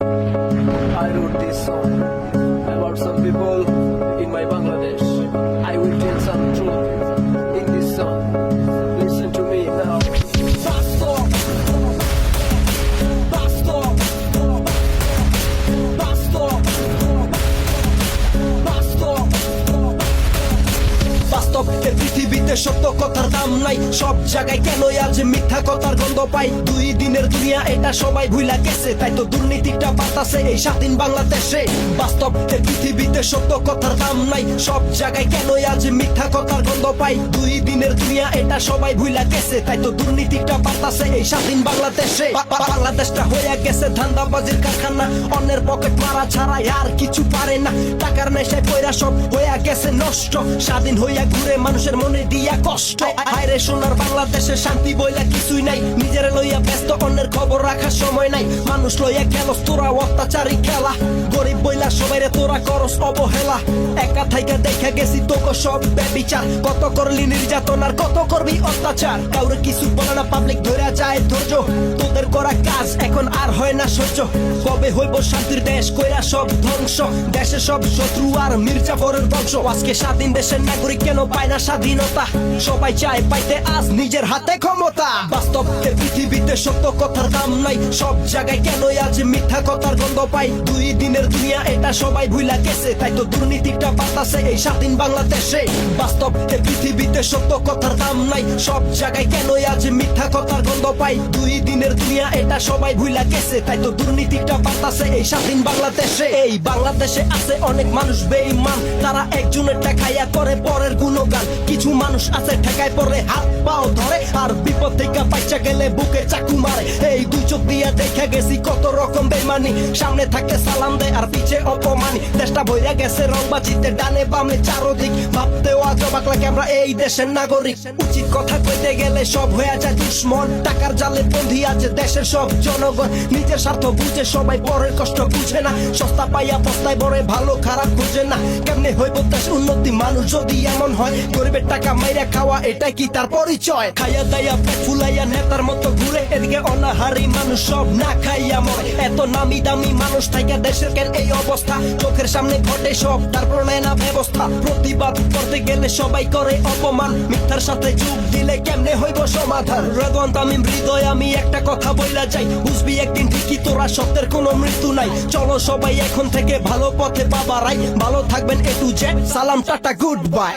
I wrote this song about some people in my Bangladesh. I will tell some truth in this song. Listen to me now. Basta! Basta! Basta! Basta! বাস্তব এ পৃথিবীতে সত্য কথার দাম নাই, সব জায়গায় কেন আজ মিথ্যা কথার গন্ধ পাই। 2 দিনের দুনিয়া এটা সবাই ভুলা গেছে, তাই তো দুর্নীতিটা বাতাসে এই স্বাধীন বাংলাদেশে। বাস্তব এ পৃথিবীতে সত্য কথার দাম নাই, সব জায়গায় কেন আজ মিথ্যা কথার গন্ধ পাই। 2 দিনের দুনিয়া এটা সবাই ভুলা গেছে, তাই তো দুর্নীতিটা বাতাসে এই স্বাধীন বাংলাদেশে। বাংলাদেশটা হয়ে গেছে ধান্দাবাজির কারখানা, অন্যের পকেট মারা ছাড়া আর কিছু পারে না। টাকার নেশায় পয়রা সব হয়ে গেছে নষ্ট, স্বাধীন হইয়া ঘুরে মানুষের মনে দিয়া কষ্ট। হায়রে সোনার বাংলাদেশে শান্তি বইলা কিছুই নাই, নিজের লইয়া ব্যস্ত অন্যের খবর রাখার সময় নাই। মানুষ লইয়া খেলস তোরা অত্যাচারী খেলা, গরিব বইলা সবাই তোরা করস অবহেলা। একা থাইকা দেখা গেছি তোকে সব ব্যবিচার, কত করলি নির্যাতন আর কত করবি অত্যাচার। কাউরে কিছু বলে না, পাবলিক ধরে যায় ধৈর্য, তোদের করা কাজ এখন আর হয় না সহ্য। কবে হইব শান্তির দেশ কইরা সব ধ্বংস, দেশে সব শত্রু আর মির্জাফরের বংশ। আজকে স্বাধীন দেশের নাগরিক কেন পায় না স্বাধীনতা, সবাই চায় পাইতে আজ নিজের হাতে ক্ষমতা। বাস্তব এ পৃথিবীতে সত্য কথার দাম নাই, সব জায়গায় কেন আজ মিথ্যা কথার গন্ধ পাই। 2 দিনের দুনিয়া এটা সবাই ভুলা গেছে, তাই তো দুর্নীতিটা বাতাসে এই স্বাধীন বাংলাদেশে। বাস্তব এ পৃথিবীতে সত্য কথার দাম নাই, সব জায়গায় কেন আজ মিথ্যা কথার গন্ধ পাই। 2 দিনের দুনিয়া এটা সবাই ভুলা গেছে, তাই তো দুর্নীতিটা বাতাসে এই স্বাধীন বাংলাদেশে। এই বাংলাদেশে আছে অনেক মানুষ বেঈমান, তারা একজনের টাকাইয়া করে পরের গুণগান। কিছু মানুষ আছে ঠেকায় পরে হাত পাও ধরে, আর বিপদ থেকে বাঁচা গেলে বুকে চাকু মারে। এই 2 চোখ দিয়া দেখা গেছি কত রকম বেমানি, সামনে থাকে সালাম দেয় আর পিছে অপমানি। দেশটা ভইরা গেছে রংবাজিতে ডানে বামে চারদিক, ভাবতেও আজ অবাক লাগে আমরা এই দেশের নাগরিক। উচিত কথা কইতে গেলে সব হয়ে যায় দুশ্মন, টাকার জালে বন্দী আছে দেশের সব জনগণ। নিজের স্বার্থ বুঝে সবাই পরের কষ্ট বুঝে না, সস্তা পাইয়া বস্তায় বড়ে ভালো খারাপ বুঝে না। কেমনে হইব দেশ উন্নতি মানুষ যদি এমন হয়, গরিবের টাকা মাইরা খাওয়া এটা কি তার পরিচয়? খাইয়া দাইয়া পেট ফুলাইয়া নেতার মতো ঘুরে, এদিকে অনাহারি মানুষ সব না খাইয়া মরে। এত নামি দামি মানুষ থাইকা দেশের কেন এই অবস্থা, চোখের সামনে ঘটে সব তারপর নেয় না ব্যবস্থা। প্রতিবাদ করতে গেলে সবাই করে অপমান, মিথ্যার সাথে যোগ দিলে কেমনে হইব সমাধান? রেদওয়ান তামিম হৃদয় আমি একটা কথা বইলা যাই, বুঝবি একদিন ঠিকই তোরা সত্যের কোনো মৃত্যু নাই। চলো সবাই এখন থেকে ভালো পথে বাবারাই, ভালো থাকবেন A to Z, সালাম টাটা গুড বাই।